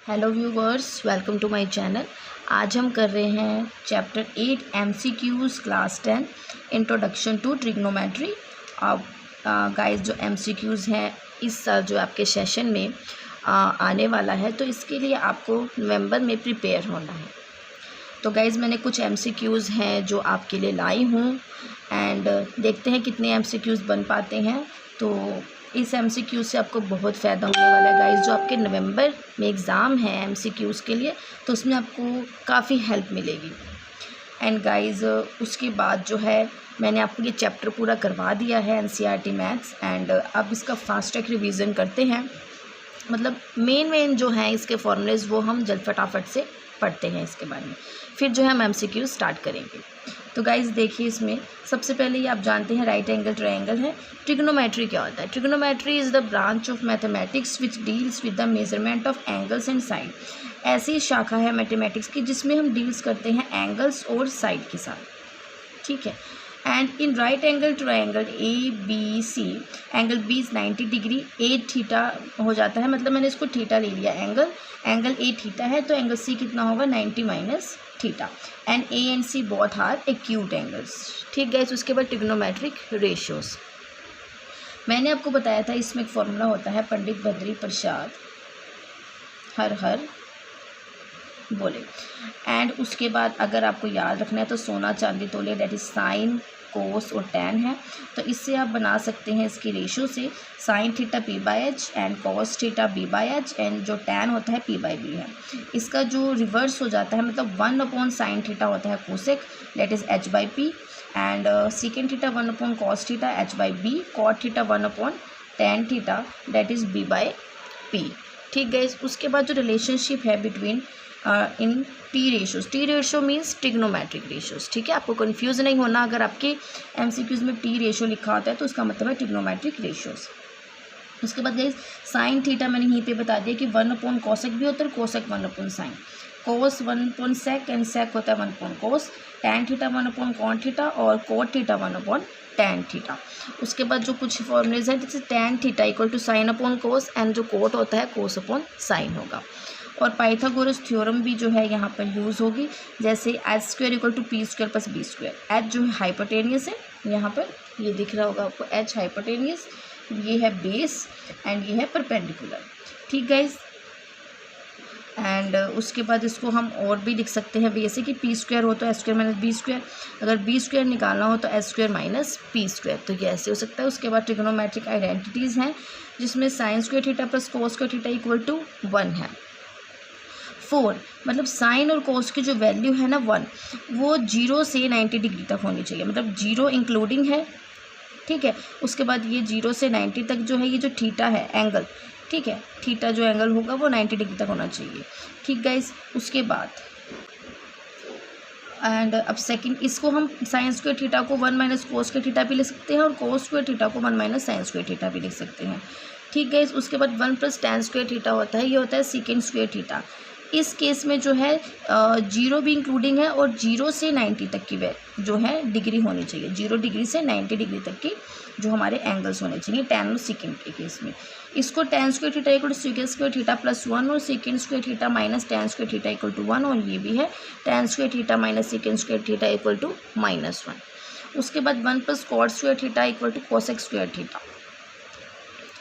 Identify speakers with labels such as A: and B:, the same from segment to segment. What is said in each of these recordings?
A: Hello viewers, welcome to my channel. आज हम कर रहे हैं chapter 8 MCQs class 10 introduction to trigonometry. अब गाइस जो MCQs हैं इस साल जो आपके सेशन में आने वाला है, तो इसके लिए आपको नवंबर में प्रिपेयर होना है। तो गाइस मैंने कुछ MCQs हैं जो आपके लिए लाई हूँ एंड देखते हैं कितने MCQs बन पाते हैं। तो इस MCQ से आपको बहुत फ़ायदा होने वाला है गाइस। जो आपके नवंबर में एग्ज़ाम है MCQs के लिए, तो उसमें आपको काफ़ी हेल्प मिलेगी। एंड गाइस उसके बाद जो है मैंने आपको ये चैप्टर पूरा करवा दिया है NCERT मैथ्स, एंड अब इसका फास्ट ट्रैक रिवीजन करते हैं। मतलब मेन जो हैं इसके फॉर्मूलेज वो हम जल्द फटाफट से पढ़ते हैं इसके बारे में, फिर जो है हम MCQ स्टार्ट करेंगे। तो गाइज़ देखिए, इसमें सबसे पहले ये आप जानते हैं राइट एंगल ट्रायंगल है। ट्रिग्नोमेट्री क्या होता है? Trigonometry is the branch of mathematics which deals with the measurement of angles and side. ऐसी शाखा है मैथमेटिक्स की जिसमें हम डील्स करते हैं एंगल्स और साइड के साथ, ठीक है। And in right angle triangle ABC, angle B is 90 degree, A theta हो जाता है, मतलब मैंने इसको थीटा ले लिया। एंगल A थीटा है, तो एंगल C कितना होगा? 90 minus theta. And A and C both are acute angles, ठीक है। उसके बाद ट्रिग्नोमेट्रिक रेशियोज मैंने आपको बताया था, इसमें एक फॉर्मूला होता है पंडित बद्री प्रसाद हर हर बोले। एंड उसके बाद अगर आपको याद रखना है तो सोना चांदी तोले, डेट इज साइन कोस और टैन है। तो इससे आप बना सकते हैं इसकी रेशियो से sine theta P/H and cos theta B/H, and जो टैन होता है P/B है। इसका जो रिवर्स हो जाता है, मतलब 1/sin थीटा होता है cosec, that is H/P, and second theta 1/cos theta H/B, cot theta 1/tan theta, that is B/P, ठीक है। उसके बाद जो रिलेशनशिप है between in T ratio means trigonometric ratios, ठीक है। आपको कंफ्यूज नहीं होना, अगर आपके MCQs में टी रेशियो लिखा होता है तो उसका मतलब है ट्रिग्नोमेट्रिक रेशियोज। उसके बाद गाइस साइन थीटा मैंने यहीं पे बता दिया कि 1/cosec भी होता है, cosec 1/sin, cos 1/sec and सेक होता है 1/cos, tan theta 1/cot theta और कोट थीटा 1/tan थीटा। उसके बाद जो कुछ फॉर्मूलेज है, जैसे tan theta equal to sin/cos, and जो कोट होता है cos/sin होगा। और पाइथागोरस थ्योरम भी जो है यहाँ पर यूज़ होगी, जैसे h² equal to P² plus B²। h जो है हाइपोटेनियस है, यहाँ पर ये दिख रहा होगा आपको, h हाइपोटेनियस, ये है बेस एंड ये है परपेंडिकुलर, ठीक गाइज। एंड उसके बाद इसको हम और भी लिख सकते हैं, जैसे कि P² हो तो h² माइनस B², अगर B² निकालना हो तो h² माइनस P², तो ये ऐसे हो सकता है। उसके बाद ट्रिग्नोमेट्रिक आइडेंटिटीज़ हैं, जिसमें sin² theta plus cos² theta equal to 1 है। 4 मतलब साइन और कोस की जो वैल्यू है ना 1, वो 0 से 90 डिग्री तक होनी चाहिए, मतलब 0 इंक्लूडिंग है, ठीक है। उसके बाद ये 0 से 90 तक जो है ये जो थीटा है एंगल, ठीक है, थीटा जो एंगल होगा वो 90 डिग्री तक होना चाहिए, ठीक गाइस। उसके बाद एंड अब सेकंड, इसको हम sin² थीटा को 1 माइनस cos² थीटा भी लिख सकते हैं, और cos² थीटा को 1 माइनस sin² थीटा भी लिख सकते हैं, ठीक है। उसके बाद 1 प्लस tan² थीटा होता है, ये होता है secant² थीटा। इस केस में जो है 0 भी इंक्लूडिंग है, और 0 से 90 तक की जो है डिग्री होनी चाहिए, 0 डिग्री से 90 डिग्री तक की जो हमारे एंगल्स होने चाहिए tan और secant के केस में। इसको tan² theta equal to secant² theta plus 1 और secant² theta minus tan² theta equal to 1, और ये भी है tan² theta minus secant² theta equal to -1। उसके बाद 1 plus cot² theta equal to cosec² theta.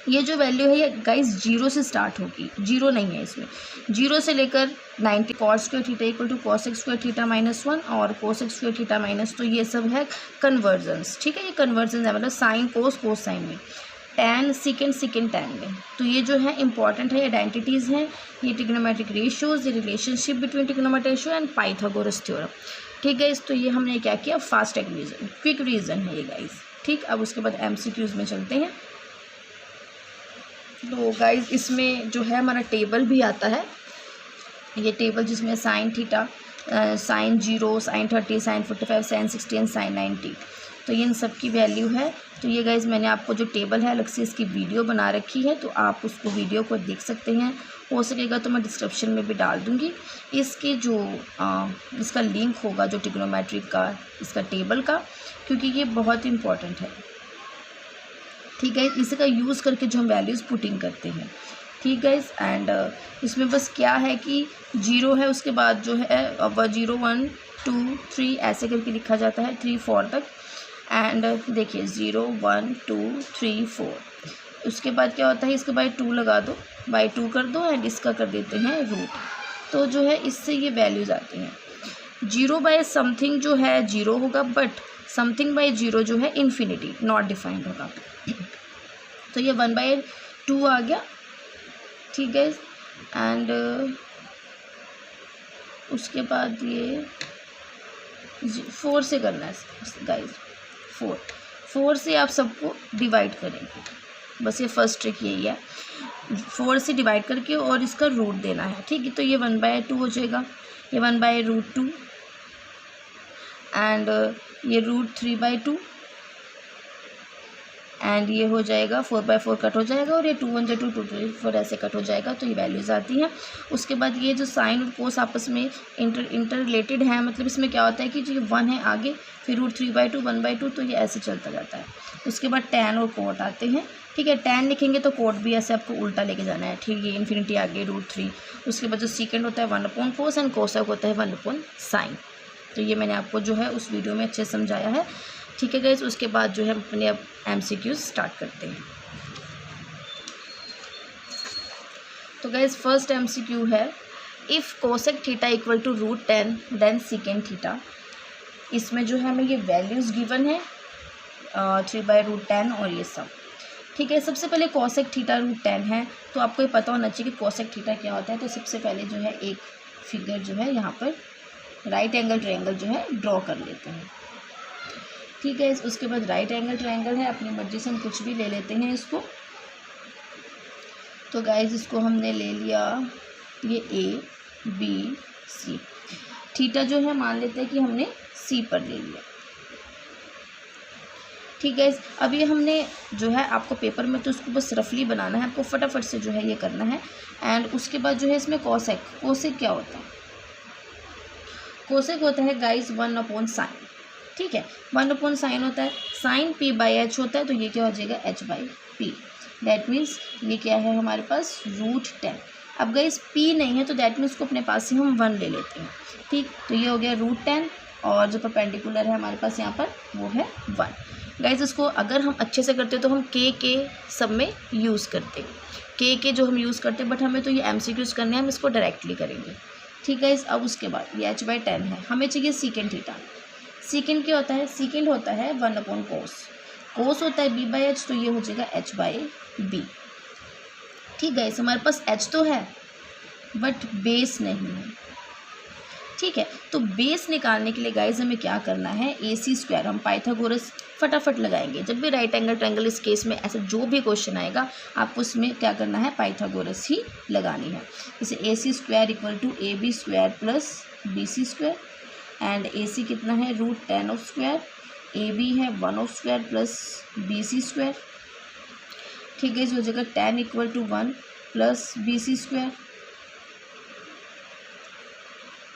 A: ये जो वैल्यू है ये गाइस 0 से स्टार्ट होगी, 0 नहीं है इसमें, 0 से लेकर 90, cot² theta equal to cosec² theta -1 और cosec² थीटा माइनस, तो ये सब है कन्वर्जन्स, ठीक है। ये कन्वर्जन है, मतलब साइन कोस कोस साइन में, टैन secant टैन में। तो ये जो है इंपॉर्टेंट है, आइडेंटिटीज़ हैं, ये ट्रिग्नोमेट्रिक रेशियोज, ये relationship between trigonometric ratio and Pythagoras theorem, ठीक है। तो ये हमने क्या किया, फास्ट रिवीजन, क्विक रिवीजन है ये गाइस, ठीक। अब उसके बाद MCQs में चलते हैं। तो गाइस इसमें जो है हमारा टेबल भी आता है, ये टेबल जिसमें sine theta, sine 0, sine 30, sine 45, sine 60 and sine 90, तो ये इन सब की वैल्यू है। तो ये गाइस मैंने आपको जो टेबल है अलग से इसकी वीडियो बना रखी है, तो आप उसको वीडियो को देख सकते हैं, हो सकेगा तो मैं डिस्क्रिप्शन में भी डाल दूँगी इसके जो इसका लिंक होगा जो ट्रिग्नोमेट्रिक का इसका टेबल का, क्योंकि ये बहुत इंपॉर्टेंट है, ठीक है। इसी का यूज़ करके जो हम वैल्यूज़ पुटिंग करते हैं, ठीक गाइस। एंड इसमें बस क्या है कि 0 है, उसके बाद जो है अब 0 1 2 3 ऐसे करके लिखा जाता है 3 4 तक। एंड देखिए 0 1 2 3 4, उसके बाद क्या होता है, इसके बाद 2 लगा दो, बाई 2 कर दो एंड इसका कर देते हैं रूट। तो जो है इससे ये वैल्यूज़ आती हैं। 0 बाय समथिंग जो है 0 होगा, बट समथिंग बाय 0 जो है इन्फिनिटी नॉट डिफाइंड होगा। तो ये 1/2 आ गया, ठीक है। एंड उसके बाद ये 4 से करना है गाइस, 4 से आप सबको डिवाइड करेंगे, बस ये फर्स्ट ट्रिक यही है, 4 से डिवाइड करके और इसका रूट देना है, ठीक है। तो ये 1/2 हो जाएगा, ये 1/√2 एंड ये √3/2 एंड ये हो जाएगा 4/4 कट हो जाएगा, और ये 2 1 2 2 2 4 ऐसे कट हो जाएगा। तो ये वैल्यूज़ आती हैं। उसके बाद ये जो साइन और कोस आपस में इंटर रिलेटेड है, मतलब इसमें क्या होता है कि जो ये 1 है आगे, फिर √3/2 1/2, तो ये ऐसे चलता जाता है। उसके बाद tan और कोट आते हैं, ठीक है। tan लिखेंगे तो कोट भी ऐसे आपको उल्टा लेके जाना है, ठीक है। इन्फिनिटी आगे √3, उसके बाद जो सीकेंड होता है 1/cos एंड कोसेक होता है 1/sin। तो ये मैंने आपको जो है उस वीडियो में अच्छे से समझाया है, ठीक है गाइस। उसके बाद जो है हम अपने अब MCQs स्टार्ट करते हैं। तो गाइस फर्स्ट MCQ है, if cosec theta equal to √10 then secant theta. इसमें जो है हमें ये वैल्यूज़ गिवन है 3/√10 और ये सब, ठीक है। सबसे पहले कोसेक थीटा √10 है, तो आपको ये पता होना चाहिए कि कोसेक थीटा क्या होता है। तो सबसे पहले जो है एक फिगर जो है यहाँ पर राइट एंगल ट्रायंगल जो है ड्रॉ कर लेते हैं, ठीक है। उसके बाद राइट एंगल ट्रायंगल है, अपनी मर्जी से हम कुछ भी ले लेते हैं इसको। तो गाइज इसको हमने ले लिया, ये ABC, थीटा जो है मान लेते हैं कि हमने C पर ले लिया, ठीक है। अब ये हमने जो है आपको पेपर में तो उसको बस रफली बनाना है, आपको फटाफट से जो है ये करना है। एंड उसके बाद जो है इसमें कोसेक क्या होता है, कोसेक होता है गाइज 1/sin, ठीक है। 1/sin होता है, sin p/h होता है, तो ये क्या हो जाएगा h/p। दैट मीन्स ये क्या है हमारे पास √10। अब गाइस p नहीं है तो दैट मीन्स को अपने पास से हम 1 ले लेते हैं, ठीक। तो ये हो गया √10 और जो परपेंडिकुलर है हमारे पास यहाँ पर वो है 1। गाइस इसको अगर हम अच्छे से करते तो हम के सब में यूज़ करते, के जो हम यूज़ करते, बट हमें तो ये MCQs करने हैं, हम इसको डायरेक्टली करेंगे, ठीक है। अब उसके बाद ये h/10 है, हमें चाहिए सीकेंड थीटा। सीकेंड क्या होता है, सीकेंड होता है 1/cos, कोस होता है b/h, तो ये हो जाएगा h/b, ठीक है। हमारे पास h तो है बट बेस नहीं है, ठीक है। तो बेस निकालने के लिए गाइज हमें क्या करना है, AC², हम पाइथागोरस फटाफट लगाएंगे। जब भी राइट एंगल ट्रायंगल इस केस में ऐसा जो भी क्वेश्चन आएगा आपको उसमें क्या करना है, पाइथागोरस ही लगानी है। जैसे AC² = AB² + BC² and AC कितना है √10², AB है 1² + BC², ठीक है। जो हो जाएगा tan = 1 + BC²,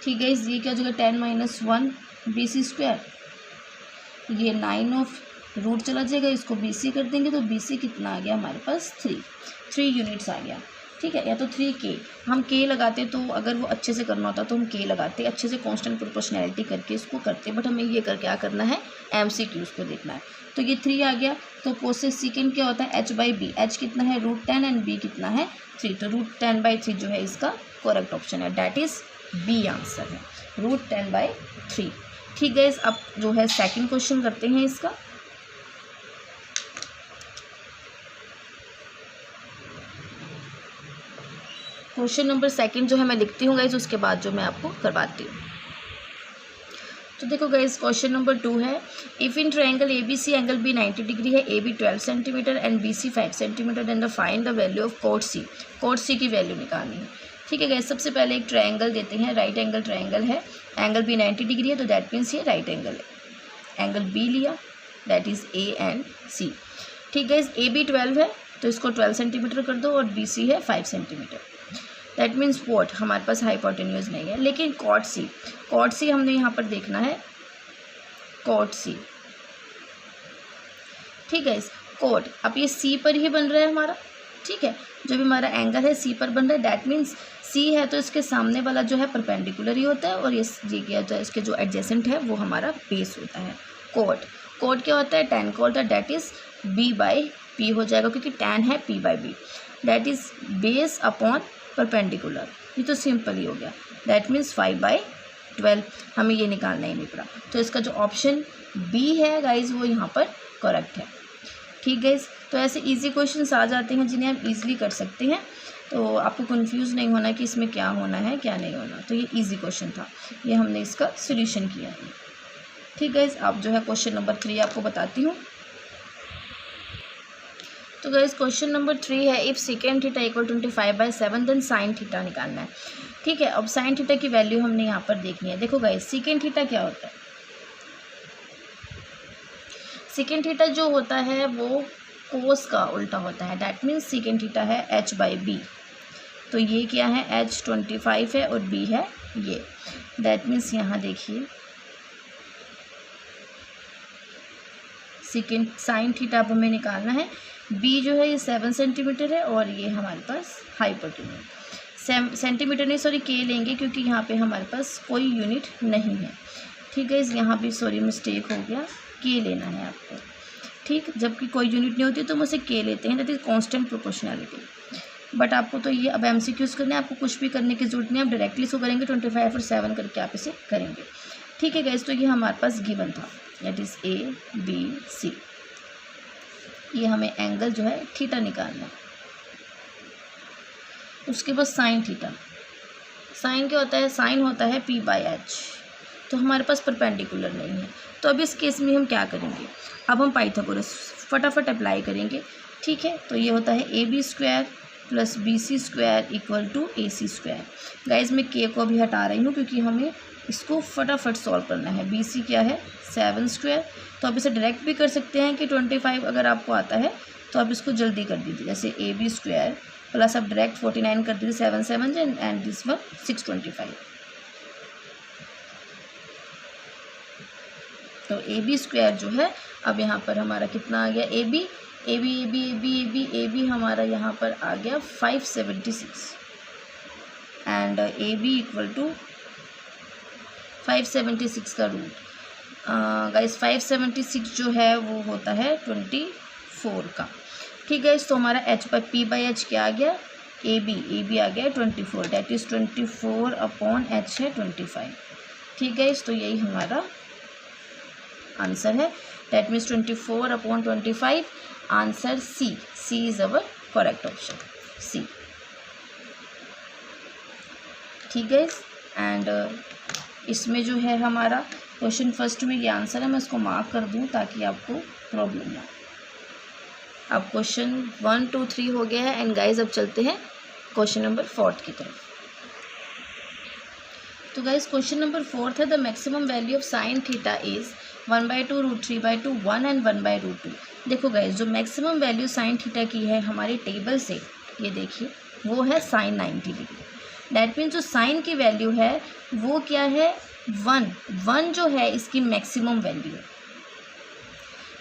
A: ठीक है। ये क्या हो जाएगा tan - 1 BC², ये 9 रूट चला जाएगा, इसको BC कर देंगे तो BC कितना आ गया हमारे पास 3 यूनिट्स आ गया, ठीक है। या तो 3K, हम K लगाते तो अगर वो अच्छे से करना होता तो हम K लगाते, अच्छे से कांस्टेंट प्रोपोर्शनैलिटी करके इसको करते, बट हमें ये क्या करना है, MCQs को देखना है। तो ये 3 आ गया, तो कोसेक सीकेंड क्या होता है h/b, h कितना है √10 एंड b कितना है 3, तो √10/3 जो है इसका करेक्ट ऑप्शन है, डैट इज़ B आंसर है, √10/3, ठीक है। अब जो है सेकंड क्वेश्चन करते हैं इसका। क्वेश्चन नंबर सेकंड जो है मैं लिखती हूँ गाइज, उसके बाद जो मैं आपको करवाती हूँ। तो देखो गाइज क्वेश्चन नंबर 2 है, if in triangle ABC angle B 90 degree है, AB 12 centimetre and BC 5 centimetre, then the find the value of cot C। Cot C की वैल्यू निकालनी है, ठीक है गाइस। सबसे पहले एक ट्रायंगल देते हैं, राइट एंगल ट्रायंगल है, एंगल B 90 डिग्री है, तो दैट मीन्स ये राइट एंगल है। एंगल B लिया, that is A and C, ठीक गाइस। AB 12 है तो इसको 12 सेंटीमीटर कर दो, और BC है 5 सेंटीमीटर, दैट मीन्स वॉट, हमारे पास हाइपोटेन्यूज नहीं है। लेकिन कॉट सी हमने यहाँ पर देखना है, कॉट C, ठीक है। कॉट अब ये C पर ही बन रहा है हमारा, ठीक है। जो भी हमारा एंगल है सी पर बन रहा है, डैट मीन्स सी है तो इसके सामने वाला जो है परपेंडिकुलर ही होता है, और ये क्या होता है, इसके जो एडजेसेंट है वो हमारा बेस होता है। कोड क्या होता है, tan का होता है, डैट इज़ b/p हो जाएगा, क्योंकि tan है p/b, that is base upon perpendicular. ये तो सिंपल ही हो गया, डैट मीन्स 5/12। हमें ये निकालना ही नहीं पड़ा, तो इसका जो ऑप्शन बी है गाइज वो यहाँ पर करेक्ट है। ठीक गाइज, तो ऐसे इजी क्वेश्चंस आ जाते हैं जिन्हें आप इजीली कर सकते हैं, तो आपको कंफ्यूज नहीं होना कि इसमें क्या होना है क्या नहीं होना। तो ये इजी क्वेश्चन था, ये हमने इसका सोल्यूशन किया है। ठीक गाइज, अब जो है क्वेश्चन नंबर 3 आपको बताती हूँ। तो गाइज क्वेश्चन नंबर 3 है, if secant theta equal 25/7 then sine theta निकालना है। ठीक है, अब साइन थीटा की वैल्यू हमने यहाँ पर देखनी है। देखो गाइज, सेकेंड थीटा क्या होता है, सेकेंड थीटा जो होता है वो कोस का उल्टा होता है, डैट मीन्स सेकेंड थीटा है h/b। तो ये क्या है, h 25 है और b है ये, डैट मीन्स यहाँ देखिए सेकेंड साइन थीटा अब हमें निकालना है। b जो है ये 7 सेंटीमीटर है और ये हमारे पास हाइपोटेन्यूज सेंटीमीटर नहीं सॉरी k लेंगे, क्योंकि यहाँ पे हमारे पास कोई यूनिट नहीं है। ठीक है, इस यहाँ भी सॉरी मिस्टेक हो गया, k लेना है आपको। ठीक, जबकि कोई यूनिट नहीं होती तो हम उसे k लेते हैं, that is constant proportionality. But आपको तो ये अब MCQs करना है, आपको कुछ भी करने की जरूरत नहीं है, आप डायरेक्टली इसको करेंगे 25 और 7 करके आप इसे करेंगे। ठीक है गाइस, तो ये हमारे पास गिवन था, दैट इज़ ABC। ये हमें एंगल जो है थीटा निकालना है। उसके बाद साइन थीटा, साइन क्या होता है, साइन होता है p/h, तो हमारे पास परपेंडिकुलर नहीं है। तो अब इस केस में हम क्या करेंगे, अब हम पाइथागोरस फटाफट अप्लाई करेंगे। ठीक है, तो ये होता है AB² + BC² = AC²। गाइज मैं k को अभी हटा रही हूँ क्योंकि हमें इसको फटाफट सॉल्व करना है। BC क्या है 7², तो आप इसे डायरेक्ट भी कर सकते हैं कि 25 अगर आपको आता है तो आप इसको जल्दी कर दीजिए, जैसे AB² प्लस आप डायरेक्ट 49 कर दीजिए, 7 7 एंड दिस वन 625। तो AB² जो है अब यहाँ पर हमारा कितना आ गया, AB हमारा यहाँ पर आ गया 576 एंड AB = 576 का रूट गाइस 576 जो है वो होता है 24 का। ठीक है, तो हमारा p/h क्या आ गया, AB आ गया 24, डैट इज़ 24/h है 25। ठीक है, तो यही हमारा आंसर है, that means 24/25। Answer C is our correct option, C। ठीक है, एंड इसमें जो है हमारा क्वेश्चन फर्स्ट में ये आंसर है, मैं इसको मार्क कर दूं ताकि आपको प्रॉब्लम ना। अब क्वेश्चन 1 2 3 हो गया है एंड गाइज अब चलते हैं क्वेश्चन नंबर 4 की तरफ। तो गाइज क्वेश्चन नंबर 4 है, the maximum value of sine theta is 1/2 √3/2 1 and 1/√2। देखो गाइज जो मैक्सिमम वैल्यू साइन थीटा की है हमारे टेबल से, ये देखिए वो है साइन 90 डिग्री। डैट मीन्स जो साइन की वैल्यू है वो क्या है 1 जो है इसकी मैक्सिमम वैल्यू है।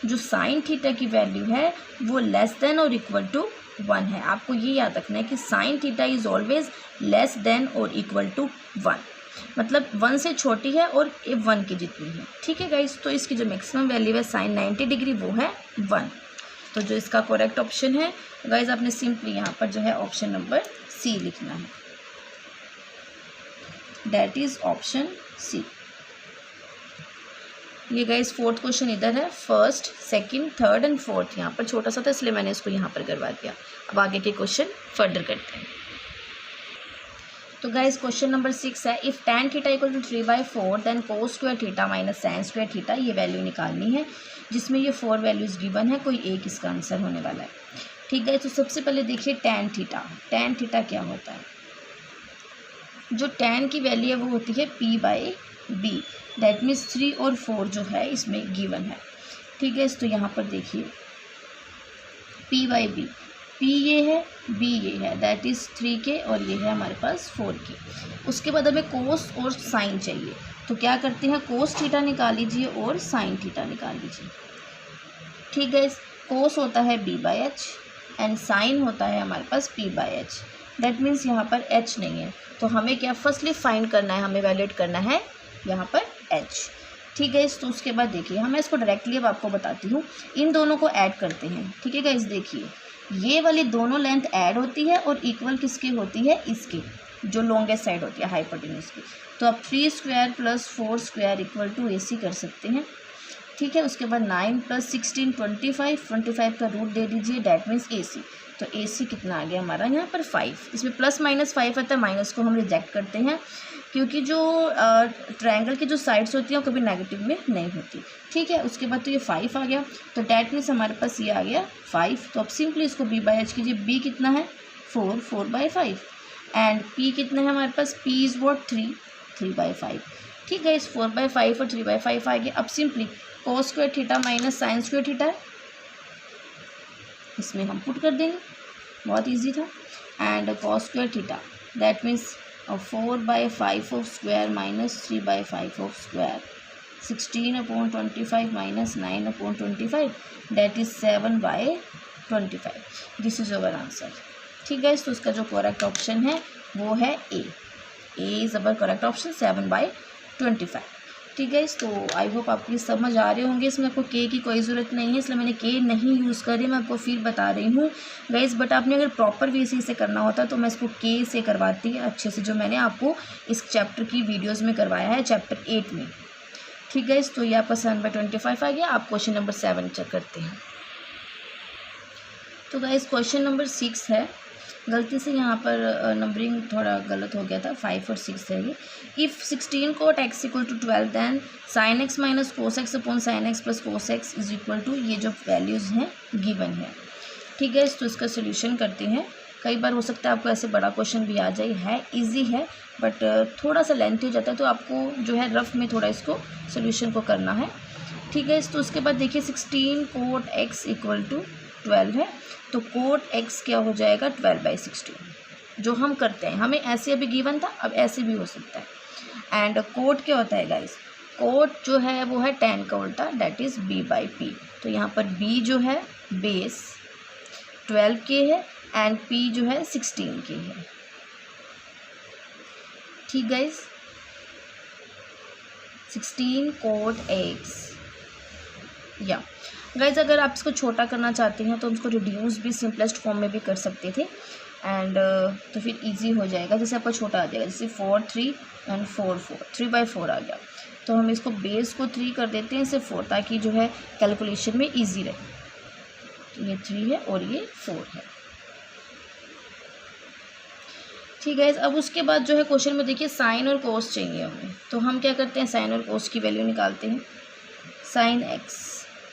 A: जो साइन थीटा की वैल्यू है वो लेस देन और इक्वल टू 1 है। आपको ये याद रखना है कि sine theta is always less than और इक्वल टू 1, मतलब 1 से छोटी है और 1 की जितनी है। ठीक है गाइज, तो इसकी जो मैक्सिमम वैल्यू है साइन 90 डिग्री वो है 1। तो जो इसका करेक्ट ऑप्शन है गाइज आपने सिंपली यहाँ पर जो है ऑप्शन नंबर C लिखना है, डैट इज ऑप्शन C। ये गाइस 4th क्वेश्चन इधर है, 1st, 2nd, 3rd and 4th यहाँ पर छोटा सा था इसलिए मैंने इसको यहाँ पर करवा दिया। अब आगे के क्वेश्चन फर्दर करते हैं। तो गाइस क्वेश्चन नंबर 6 है, if tan theta = 3/4 then cos² theta - sin² theta, ये वैल्यू निकालनी है जिसमें ये 4 वैल्यूज़ गिवन है, कोई एक इसका आंसर होने वाला है। ठीक है, तो सबसे पहले देखिए tan थीटा क्या होता है। जो tan की वैल्यू है वो होती है p/b, डैट मीन्स 3 और 4 जो है इसमें गिवन है। ठीक है, तो यहाँ पर देखिए p/b, p ये है b ये है, दैट इज़ 3k और ये है हमारे पास 4k। उसके बाद हमें कोस और साइन चाहिए, तो क्या करते हैं कोस थीटा निकाल लीजिए और साइन थीटा निकाल लीजिए। ठीक है, कोस होता है b/h एंड साइन होता है हमारे पास p/h। दैट मीन्स यहाँ पर h नहीं है, तो हमें क्या फर्स्टली फाइंड करना है, हमें वैल्यूएट करना है यहाँ पर h। ठीक है, तो उसके बाद देखिए मैं इसको डायरेक्टली अब आपको बताती हूँ, इन दोनों को ऐड करते हैं। ठीक है गाइस, देखिए ये वाली दोनों लेंथ ऐड होती है और इक्वल किसकी होती है, इसकी जो लॉन्गेस्ट साइड होती है हाइपोटेन्यूज की। तो आप 3 square plus 4 square equal to AC कर सकते हैं। ठीक है, उसके बाद 9 प्लस 16 25 का रूट दे दीजिए, डैट मीन्स AC। तो AC कितना आ गया हमारा यहाँ पर 5। इसमें प्लस माइनस 5 आता है, माइनस को हम रिजेक्ट करते हैं क्योंकि जो ट्रायंगल की जो साइड्स होती हैं वो कभी नेगेटिव में नहीं होती। ठीक है, उसके बाद तो ये 5 आ गया, तो डैट मीन्स हमारे पास ये आ गया 5। तो अब सिंपली इसको b/h कीजिए। b कितना है 4/5 एंड p कितना है हमारे पास, p इज़ वॉट 3/5। ठीक है, इस 4/5 और 3/5 आ गया। अब simply cos square theta minus sine square theta इसमें हम पुट कर देंगे, बहुत इजी था। And cos square theta that means 4/5 of square minus 3/5 of square, 16/25 minus 9/25 that is 7/25। This is our answer. ठीक है, तो उसका जो करेक्ट ऑप्शन है वो है A is our correct option 7/25। ठीक है, तो आई होप आपको ये समझ आ रहे होंगे। इसमें आपको के की कोई ज़रूरत नहीं है, इसलिए मैंने के नहीं यूज़ करी, मैं आपको फिर बता रही हूँ गाइस। बट आपने अगर प्रॉपर वे से करना होता तो मैं इसको के से करवाती है अच्छे से, जो मैंने आपको इस चैप्टर की वीडियोज़ में करवाया है चैप्टर 8 में। ठीक है, तो ये आपका 7/25 आ गया। आप क्वेश्चन नंबर 7 चेक करते हैं। तो गाइस क्वेश्चन नंबर 6 है, गलती से यहाँ पर नंबरिंग थोड़ा गलत हो गया था, 5 और 6 है ये। If 16 cot x equal to 12 then sin x minus cos x upon sin x plus cos x is equal to, ये जो वैल्यूज़ हैं गिवन है। ठीक है, तो इसका सोल्यूशन करते हैं। कई बार हो सकता है आपको ऐसे बड़ा क्वेश्चन भी आ जाए, है ईजी है बट थोड़ा सा लेंथी हो जाता है, तो आपको जो है रफ में थोड़ा इसको सोल्यूशन को करना है। ठीक है, तो उसके बाद देखिए 16 cot x इक्वल टू 12 है, तो cot x क्या हो जाएगा 12/16। जो हम करते हैं, हमें ऐसे अभी गिवन था, अब ऐसे भी हो सकता है। एंड cot क्या होता है गाइस, cot जो है वो है tan का उल्टा, डैट इज़ b/p। तो यहाँ पर b जो है बेस 12 के है एंड p जो है 16 के है। ठीक guys, 16 cot x yeah guys अगर आप इसको छोटा करना चाहते हैं तो हम इसको रिड्यूस भी सिंपलेस्ट फॉर्म में भी कर सकते थे एंड तो फिर इजी हो जाएगा। जैसे आपका छोटा आ जाएगा, जैसे 4 3 एंड 4 4 3/4 आ गया, तो हम इसको बेस को 3 कर देते हैं, इसे 4, ताकि जो है कैलकुलेशन में इजी रहे। तो ये 3 है और ये 4 है। ठीक है, अब उसके बाद जो है क्वेश्चन में देखिए साइन और कोस चाहिए हमें, तो हम क्या करते हैं, साइन और कोस की वैल्यू निकालते हैं। साइन एक्स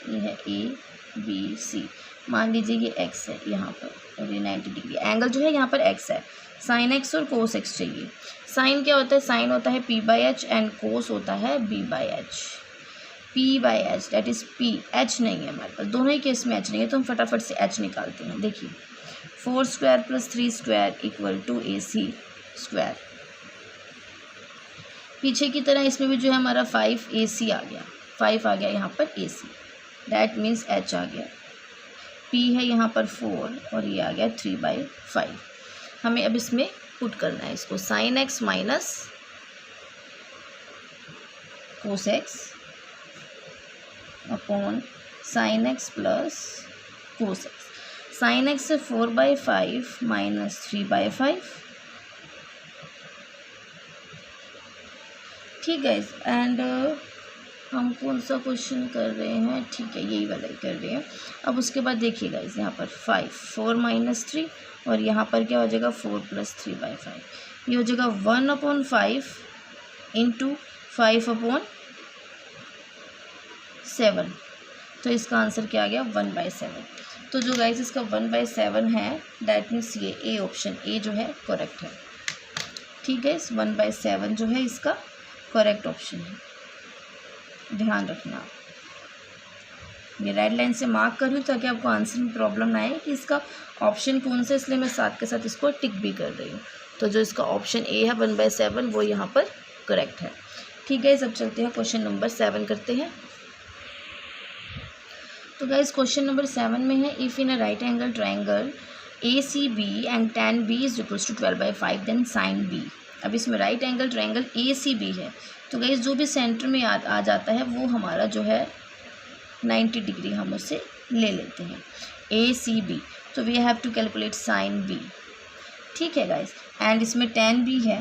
A: ये है ABC, मान लीजिए ये x है यहाँ पर और ये 90 डिग्री, एंगल जो है यहाँ पर x है। साइन x और कोस x चाहिए। साइन क्या होता है, साइन होता है p/h एंड कोस होता है b/h। p/h that is p, h नहीं है हमारे पास, दोनों ही केस में h नहीं है, तो हम फटाफट से h निकालते हैं। देखिए 4 square plus 3 square equal to AC square. पीछे की तरह इसमें भी जो है हमारा 5AC आ गया, 5 आ गया यहाँ पर AC, डैट मीन्स h आ गया। p है यहाँ पर 4 और ये आ गया 3/5। हमें अब इसमें पुट करना है इसको, sine x minus cos x upon sine x plus cos x। साइन x से 4/5 माइनस 3/5। ठीक है, एंड हम कौन सा क्वेश्चन कर रहे हैं, ठीक है यही वाला ही कर रहे हैं। अब उसके बाद देखिए गाइस यहाँ पर 5 4 माइनस 3 और यहाँ पर क्या हो जाएगा 4 प्लस 3/5, ये हो जाएगा 1/5 इंटू 5/7। तो इसका आंसर क्या आ गया 1/7। तो जो गाइस इसका 1/7 है डैट मीन्स ये ए ऑप्शन ए जो है करेक्ट है। ठीक है, इस 1/7 जो है इसका करेक्ट ऑप्शन है, ध्यान रखना। ये रेड लाइन से मार्क कर रही हूँ ताकि आपको आंसर में प्रॉब्लम ना आए कि इसका ऑप्शन कौन सा, इसलिए मैं साथ के साथ इसको टिक भी कर रही हूँ। तो जो इसका ऑप्शन ए है 1/7 वो यहाँ पर करेक्ट है। ठीक है, सब चलते हैं क्वेश्चन नंबर 7 करते हैं। तो गाइस क्वेश्चन नंबर 7 में है, if in a right angle triangle ACB and tan B is equals to 12/5 then sin B। अब इसमें राइट एंगल ट्राइंगल ACB है, तो गाइस जो भी सेंटर में आ जाता है वो हमारा जो है 90 डिग्री हम उससे ले लेते हैं ACB। तो we have to calculate sin B, ठीक है गाइस। एंड इसमें tan B है,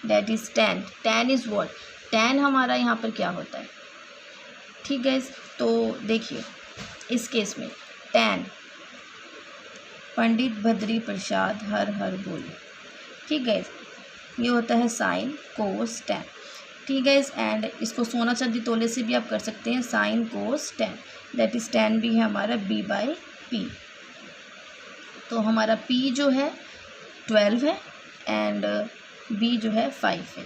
A: that is tan is what, tan हमारा यहाँ पर क्या होता है, ठीक गाइस। तो देखिए इस केस में tan पंडित बद्री प्रसाद हर हर बोले, ठीक गाइस, ये होता है साइन कोस tan, ठीक गाइस। एंड इसको सोना चांदी तोले से भी आप कर सकते हैं, sine cos tan, that is tan भी है हमारा B/P। तो हमारा P जो है 12 है एंड B जो है 5 है।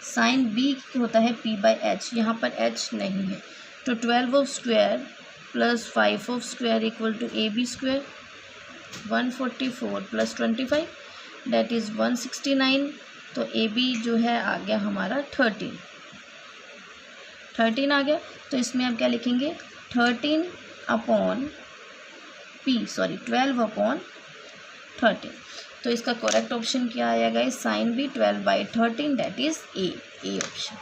A: साइन B होता है P/H, यहाँ पर H नहीं है, तो 12 of square plus 5 of square equal to AB square, 144 प्लस 25 दैट इज़ 169। तो AB जो है आ गया हमारा 13 आ गया। तो इसमें आप क्या लिखेंगे, 12 अपॉन 13। तो इसका करेक्ट ऑप्शन क्या आएगा इस sine B 12/13, that is A option,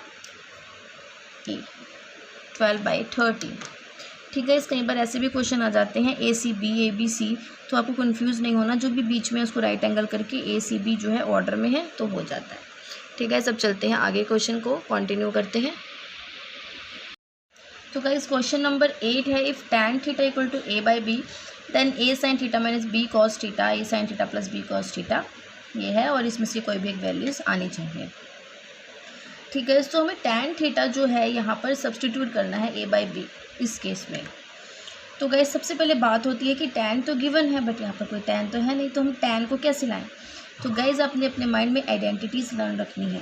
A: A 12/13, ठीक है। इस कई बार ऐसे भी क्वेश्चन आ जाते हैं ACB ABC, तो आपको कंफ्यूज नहीं होना, जो भी बीच में उसको राइट एंगल करके ACB जो है ऑर्डर में है तो हो जाता है, ठीक है। सब चलते हैं आगे, क्वेश्चन को कंटिन्यू करते हैं। तो गाइस क्वेश्चन नंबर 8 है, if tan theta equal to A/B then A sin theta minus B cos theta, A sin theta plus B cos theta ये है, और इसमें से कोई भी एक वैल्यूज़ आनी चाहिए, ठीक है। तो हमें tan थीटा जो है यहाँ पर सब्सटीट्यूट करना है A/B इस केस में। तो गाइस सबसे पहले बात होती है कि tan तो गिवन है, बट यहाँ पर कोई tan तो है नहीं, तो हम tan को कैसे लाएं। तो गाइस आपने अपने माइंड में आइडेंटिटीज़ लर्न रखनी है।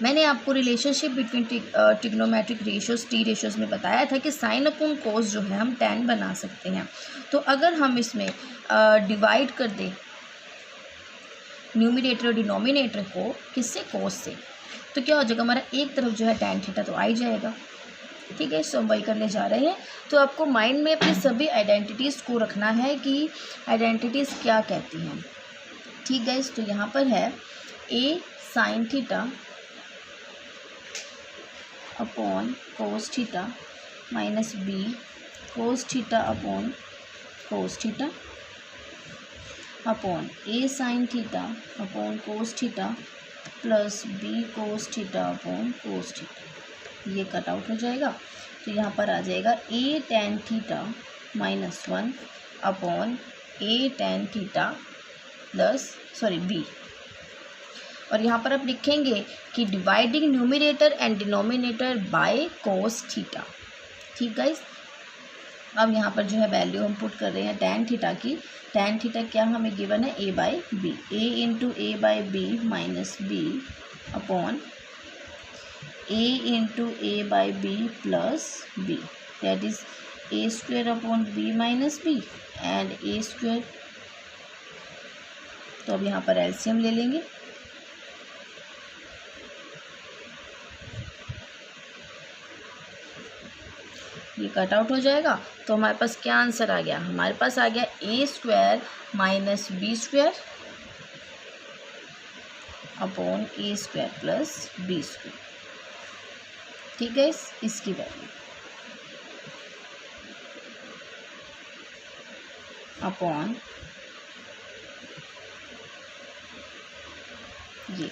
A: मैंने आपको relationship between trigonometric ratios T ratios में बताया था कि साइन अपॉन कोस जो है हम tan बना सकते हैं। तो अगर हम इसमें डिवाइड कर दें न्यूमरेटर और डिनोमिनेटर को किससे, कोस से, तो क्या हो जाएगा, हमारा एक तरफ जो है tan थीटा तो आ ही जाएगा, ठीक है। सो हम वही करने जा रहे हैं। तो आपको माइंड में अपनी सभी आइडेंटिटीज़ को रखना है कि आइडेंटिटीज़ क्या कहती हैं, ठीक है। तो यहाँ पर है A sine theta upon cos theta minus B cos theta upon cos theta upon A sine theta upon cos theta plus B cos theta upon cos theta, ये कट आउट हो जाएगा। तो यहाँ पर आ जाएगा A tan theta minus 1 upon A tan theta plus B, और यहाँ पर आप लिखेंगे कि dividing numerator and denominator by cos theta, ठीक गाइस। अब यहाँ पर जो है वैल्यू हम पुट कर रहे हैं tan थीटा की। tan थीटा क्या हमें गिवन है, A/B, A into A/B minus B upon A into A/B plus B, that is A square upon B minus B and A square. तो अब यहाँ पर एलसीएम ले लेंगे, ये कट आउट हो जाएगा। तो हमारे पास क्या आंसर आ गया, हमारे पास आ गया A square minus B square upon A square plus B square, ठीक है। इसकी वैल्यू अपॉन ये,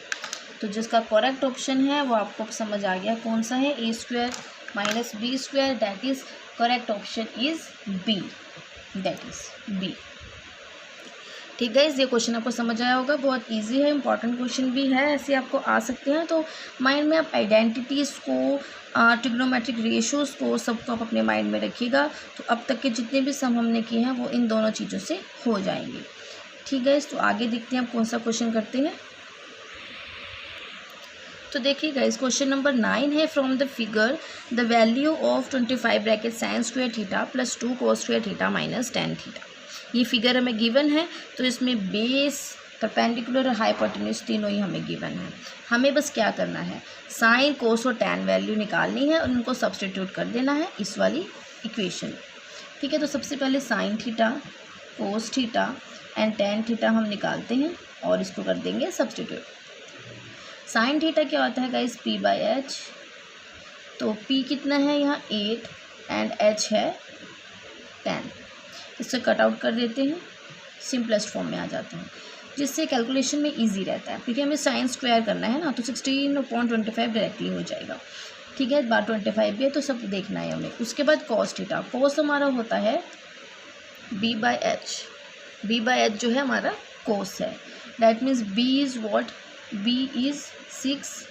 A: तो जिसका करेक्ट ऑप्शन है वो आपको समझ आ गया कौन सा है, A square minus B square, that is correct option is B, that is B, ठीक है। ये क्वेश्चन आपको समझ आया होगा, बहुत इजी है, इंपॉर्टेंट क्वेश्चन भी है, ऐसे आपको आ सकते हैं। तो माइंड में आप आइडेंटिटीज़ को, ट्रिग्नोमेट्रिक रेशियोज़ को, सबको आप अपने माइंड में रखिएगा। तो अब तक के जितने भी सम हमने किए हैं वो इन दोनों चीज़ों से हो जाएंगे, ठीक है। तो आगे देखते हैं आप कौन सा क्वेश्चन करते हैं। तो देखिए गाइस क्वेश्चन नंबर 9 है, from the figure the value of 25 bracket sine square theta plus 2 cos square theta minus tan theta. ये फिगर हमें गिवन है, तो इसमें बेस परपेंडिकुलर और हाइपोटेन्यूज तीनों ही हमें गिवन है। हमें बस क्या करना है, साइन कोस और टैन वैल्यू निकालनी है और उनको सब्सटीट्यूट कर देना है इस वाली इक्वेशन। ठीक है, तो सबसे पहले sine theta, cos theta and tan theta हम निकालते हैं और इसको कर देंगे सब्सटीट्यूट। साइन थीटा क्या होता है गाइस, p/h। तो p कितना है यहाँ 8 एंड h है 10। इससे कट आउट कर देते हैं, सिंपलेस्ट फॉर्म में आ जाते हैं, जिससे कैलकुलेशन में इजी रहता है, क्योंकि हमें साइन स्क्वायर करना है ना, तो 16/25 डायरेक्टली हो जाएगा। ठीक है, बार 25 भी है तो सब देखना है हमें। उसके बाद कॉस थीटा, कॉस हमारा होता है b/h। b/h जो है हमारा कोस है, that means b is what, b is 6,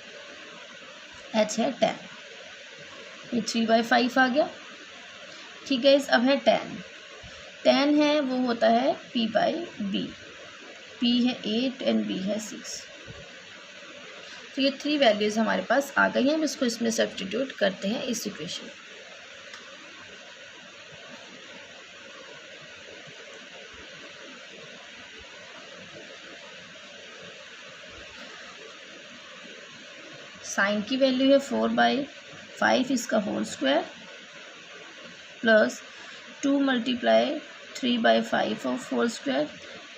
A: h है 10, ये 3/5 आ गया। ठीक है, इस अब है tan है वो होता है p/b, p है 8 एंड b है 6। तो ये 3 वैल्यूज़ हमारे पास आ गई हैं। हम इसको इसमें सब्स्टिट्यूट करते हैं इस इक्वेशन। साइन की वैल्यू है 4/5 इसका whole square plus 2 × 3/5 of whole square,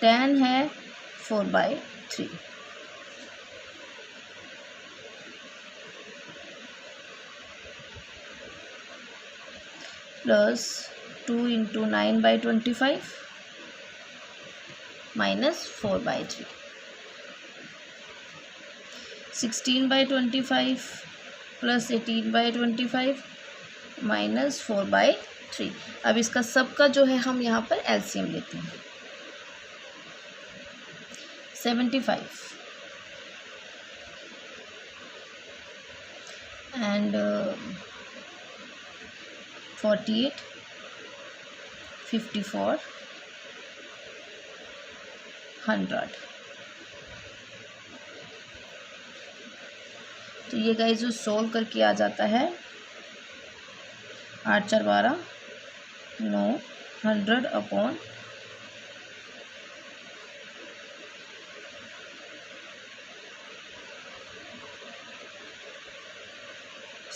A: tan है 4/3 प्लस 2 × 9/25 माइनस 4/3, 16/25 प्लस 18/25 माइनस 4/3। अब इसका सबका जो है हम यहाँ पर एलसीएम लेते हैं, 75 एंड 48, 54, 100। तो ये गाइस जो सोल्व करके आ जाता है 8 4 12 9, 100 अपॉन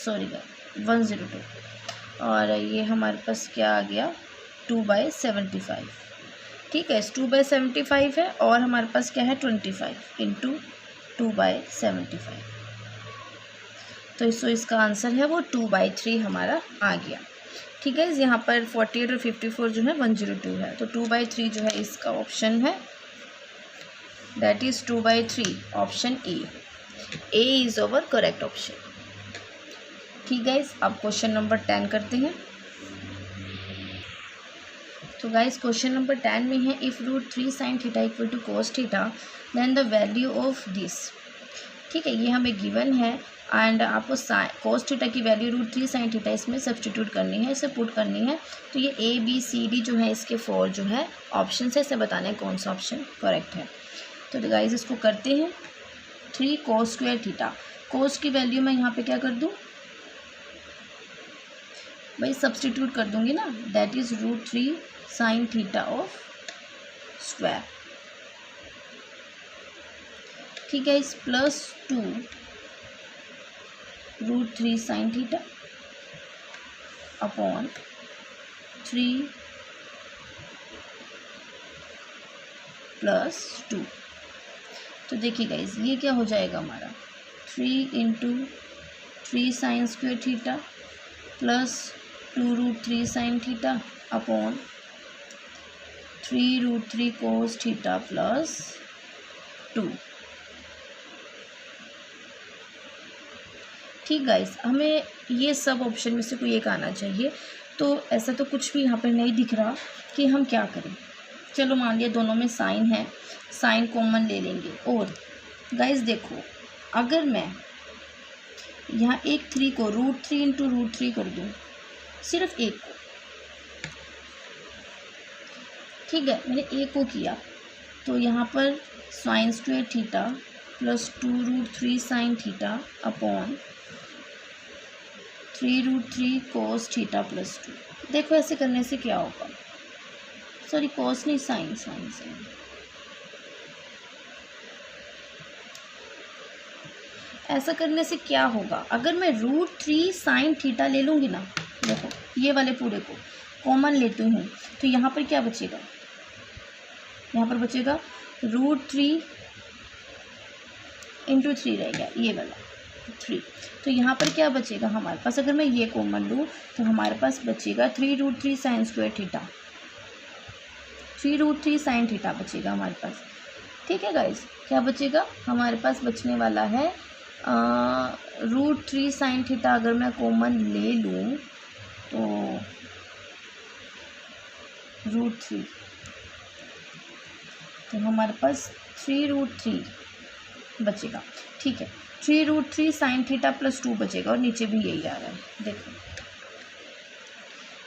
A: सॉरी 102, और ये हमारे पास क्या आ गया 2/75। ठीक है, इस 2/75 है और हमारे पास क्या है 25 इंटू 2/75। तो इसका आंसर है वो 2/3 हमारा आ गया। ठीक है, यहाँ पर 48 और 54 जो है 102 है, तो 2/3 जो है इसका ऑप्शन है, that is 2/3, option A is our correct option. ठीक गाइस, अब क्वेश्चन नंबर 10 करते हैं। तो गाइस क्वेश्चन नंबर 10 में है, if √3 sin theta equal to cos theta then the value of this. ठीक है, ये हमें गिवन है एंड आपको cos थीटा की वैल्यू √3 sin थीटा इसमें सब्स्टिट्यूट करनी है, इसे पुट करनी है। तो ये ABCD जो है इसके 4 जो है ऑप्शन है, इसे बताना है कौन सा ऑप्शन करेक्ट है। तो गाइस इसको करते हैं, 3 cos² थीटा, cos की वैल्यू मैं यहाँ पे क्या कर दूँ भाई, सब्स्टिट्यूट कर दूंगी ना, that is √3 sin theta of square. ठीक है, इस plus 2 √3 sin theta upon 3 plus 2। तो देखिए गाइस ये क्या हो जाएगा हमारा 3 × 3 sin² theta plus 2√3 sin theta upon 3√3 cos theta plus 2। ठीक गाइस, हमें ये सब ऑप्शन में से कोई एक आना चाहिए। तो ऐसा तो कुछ भी यहाँ पर नहीं दिख रहा कि हम क्या करें। चलो मान लिया दोनों में साइन है, साइन कॉमन ले लेंगे। और गाइस देखो, अगर मैं यहाँ एक 3 को √3 × √3 कर दूँ, सिर्फ एक को, ठीक है, मैंने एक को किया, तो यहाँ पर sin² theta plus 2√3 sin theta upon 3√3 cos theta plus 2। देखो ऐसे करने से क्या होगा, सॉरी cos नहीं, sin ऐसा करने से क्या होगा, अगर मैं √3 sin थीटा ले लूँगी ना, देखो ये वाले पूरे को कॉमन लेती हूँ, तो यहाँ पर क्या बचेगा, यहाँ पर बचेगा √3 × 3 रहेगा, ये वाला 3। तो यहाँ पर क्या बचेगा हमारे पास, अगर मैं ये कॉमन लूँ तो हमारे पास बचेगा 3√3 sin² थीटा, 3√3 sin थीटा बचेगा हमारे पास। ठीक है गाइस, क्या बचेगा हमारे पास, बचने वाला है √3 sin थीटा। अगर मैं कॉमन ले लूँ तो √3, तो हमारे पास 3√3 बचेगा। ठीक है, 3√3 sin थीटा प्लस 2 बचेगा, और नीचे भी यही आ रहा है। देखो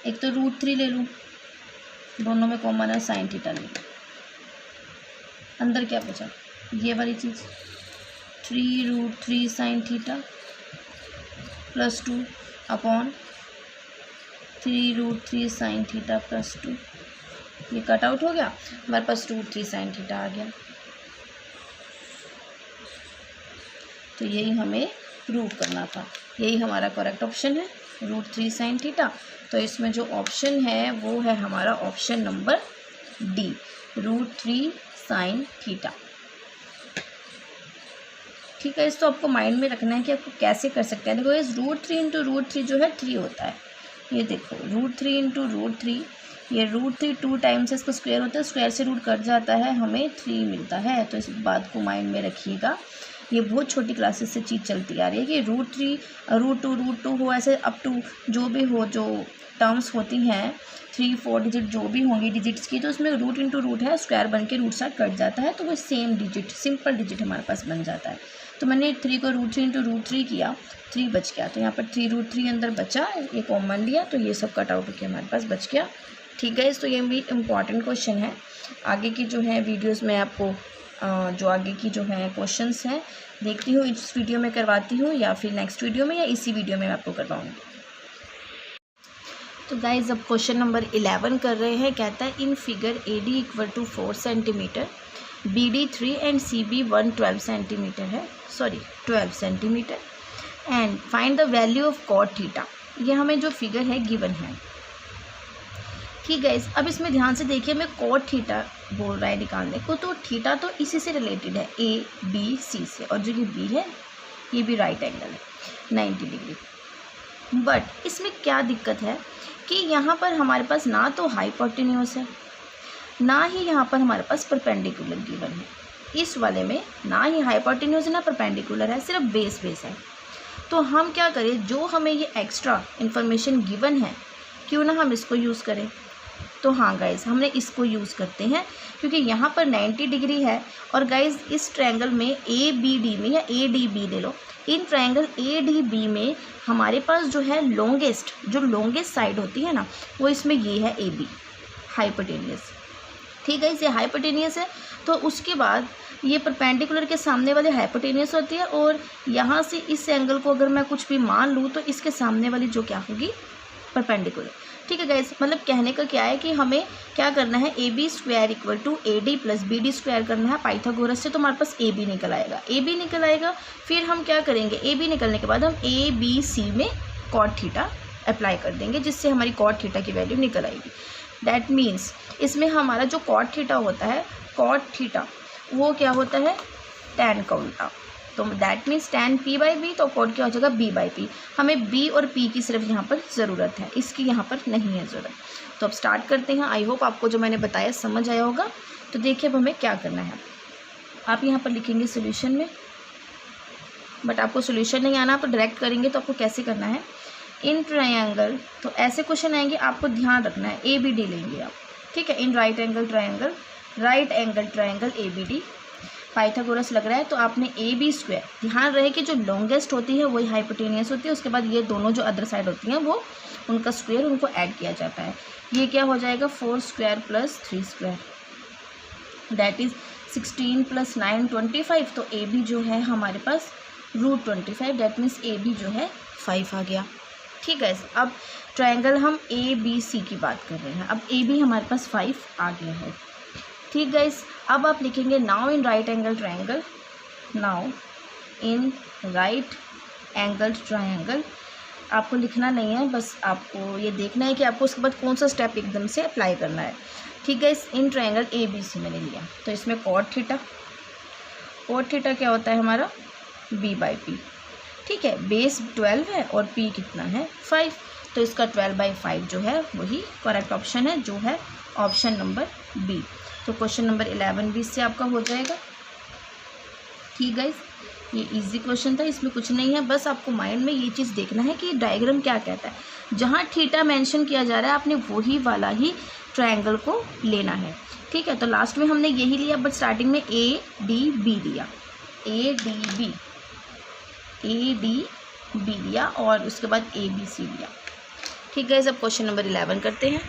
A: एक तो √3 ले लूँ, दोनों में कॉमन है, sin थीटा ले लूँ, अंदर क्या बचा, ये वाली चीज़ 3√3 sin theta plus 2 upon 3√3 sin theta plus 2। ये कट आउट हो गया, हमारे पास √3 sin थीटा आ गया। तो यही हमें प्रूव करना था, यही हमारा करेक्ट ऑप्शन है, √3 sin थीटा। तो इसमें जो ऑप्शन है वो है हमारा option number D, √3 sin theta. ठीक है, इस तो आपको माइंड में रखना है कि आपको कैसे कर सकते हैं। देखो इस √3 × √3 जो है 3 होता है, ये देखो √3 × √3, ये √3 2 टाइम्स इसका स्क्वायर होता है, स्क्वायर से रूट कट जाता है, हमें 3 मिलता है। तो इस बात को माइंड में रखिएगा, ये बहुत छोटी क्लासेस से चीज़ चलती आ रही है कि √3 √2 हो, ऐसे अप टू जो भी हो, जो टर्म्स होती हैं 3-4 डिजिट जो भी होंगी डिजिट्स की, तो उसमें रूट इंटू रूट है, स्क्वायर बन के रूट साथ कट जाता है, तो वो सेम डिजिट, सिंपल डिजिट हमारे पास बन जाता है। तो मैंने 3 को √3 × √3 किया, 3 बच गया, तो यहाँ पर 3√3 अंदर बचा, ये कॉमन लिया, तो ये सब कट आउट होकर हमारे पास बच गया। ठीक है, तो ये भी इम्पॉर्टेंट क्वेश्चन है। आगे की जो है वीडियोज़ में आपको जो आगे की जो है क्वेश्चंस हैं देखती हूँ, इस वीडियो में करवाती हूँ या फिर नेक्स्ट वीडियो में, या इसी वीडियो में मैं आपको करवाऊँगी। तो गाइज अब क्वेश्चन नंबर 11 कर रहे हैं। कहता है in figure AD = 4 centimetre, BD 3 and CB 112 centimetre है, sorry 12 centimetre, and find the value of cot theta. ये हमें जो फिगर है गिवन है। ठीक है, अब इसमें ध्यान से देखिए, मैं cot थीटा बोल रहा है निकालने को, तो थीटा तो इसी से रिलेटेड है, ABC से, और जो ये B है ये भी राइट एंगल है 90 डिग्री। बट इसमें क्या दिक्कत है कि यहाँ पर हमारे पास ना तो हाइपोटेन्यूज है, ना ही यहाँ पर हमारे पास परपेंडिकुलर गिवन है। इस वाले में ना ही हाइपोटेन्यूज है ना परपेंडिकुलर है, सिर्फ बेस है। तो हम क्या करें, जो हमें ये एक्स्ट्रा इन्फॉर्मेशन गिवन है, क्यों ना हम इसको यूज़ करें। तो हाँ गाइज़, हमने इसको यूज़ करते हैं, क्योंकि यहाँ पर 90 डिग्री है, और गाइज़ इस ट्रायंगल में ABD में या ADB ले लो, इन ट्रायंगल ADB में हमारे पास जो है लॉन्गेस्ट साइड होती है ना, वो इसमें ये है AB, हाइपोटेनियस। ठीक है, इसे हाइपोटेनियस है, तो उसके बाद ये परपेंडिकुलर के सामने वाले हाइपोटेनियस होती है, और यहाँ से इस एंगल को अगर मैं कुछ भी मान लूँ तो इसके सामने वाली जो क्या होगी, परपेंडिकुलर। ठीक है गाइस, मतलब कहने का क्या है कि हमें क्या करना है, AB² = AD + BD² करना है पाइथागोरस से, तो हमारे पास AB निकल आएगा, AB निकल आएगा। फिर हम क्या करेंगे, AB निकलने के बाद हम ABC में cot थीटा अप्लाई कर देंगे, जिससे हमारी cot थीटा की वैल्यू निकल आएगी। दैट मीन्स इसमें हमारा जो cot थीटा होता है, cot थीटा वो क्या होता है, tan का उल्टा, तो दैट मीन्स tan P/B, तो cot क्या हो जाएगा, B/P। हमें B और P की सिर्फ यहाँ पर ज़रूरत है, इसकी यहाँ पर नहीं है ज़रूरत। तो अब स्टार्ट करते हैं। आई होप आपको जो मैंने बताया समझ आया होगा। तो देखिए अब हमें क्या करना है, आप यहाँ पर लिखेंगे सोल्यूशन में, बट आपको सोल्यूशन नहीं आना, आप डायरेक्ट करेंगे। तो आपको कैसे करना है, इन ट्रायंगल, तो ऐसे क्वेश्चन आएंगे, आपको ध्यान रखना है ABD लेंगे आप। ठीक है, in right angle triangle ABD, Pythagoras लग रहा है, तो आपने AB², ध्यान रहे कि जो लॉन्गेस्ट होती है वही हाइपोटेनियस होती है, उसके बाद ये दोनों जो अदर साइड होती हैं वो उनका स्क्वायर, उनको ऐड किया जाता है। ये क्या हो जाएगा, 4² + 3², दैट इज़ 16 + 9 25। तो AB जो है हमारे पास √25, दैट मीन्स AB जो है 5 आ गया। ठीक है, अब ट्रायंगल हम ABC की बात कर रहे हैं, अब AB हमारे पास 5 आ गया है। ठीक गाइस, अब आप लिखेंगे now in right angle triangle, now in right angle triangle. आपको लिखना नहीं है, बस आपको ये देखना है कि आपको उसके बाद कौन सा स्टेप एकदम से अप्लाई करना है। ठीक है, इस इन ट्रायंगल ABC मैंने लिया, तो इसमें कॉट थीटा क्या होता है हमारा B/P। ठीक है, बेस 12 है और P कितना है 5, तो इसका 12/5 जो है वही करेक्ट ऑप्शन है, जो है ऑप्शन नंबर B। तो क्वेश्चन नंबर 11 भी इससे आपका हो जाएगा। ठीक गाइस, ये इजी क्वेश्चन था, इसमें कुछ नहीं है, बस आपको माइंड में ये चीज़ देखना है कि डायग्राम क्या कहता है। जहाँ थीटा मेंशन किया जा रहा है आपने वही वाला ही ट्रायंगल को लेना है। ठीक है, तो लास्ट में हमने यही लिया, बट स्टार्टिंग में ADB लिया, ADB लिया और उसके बाद ABC लिया। ठीक है, अब क्वेश्चन नंबर 11 करते हैं।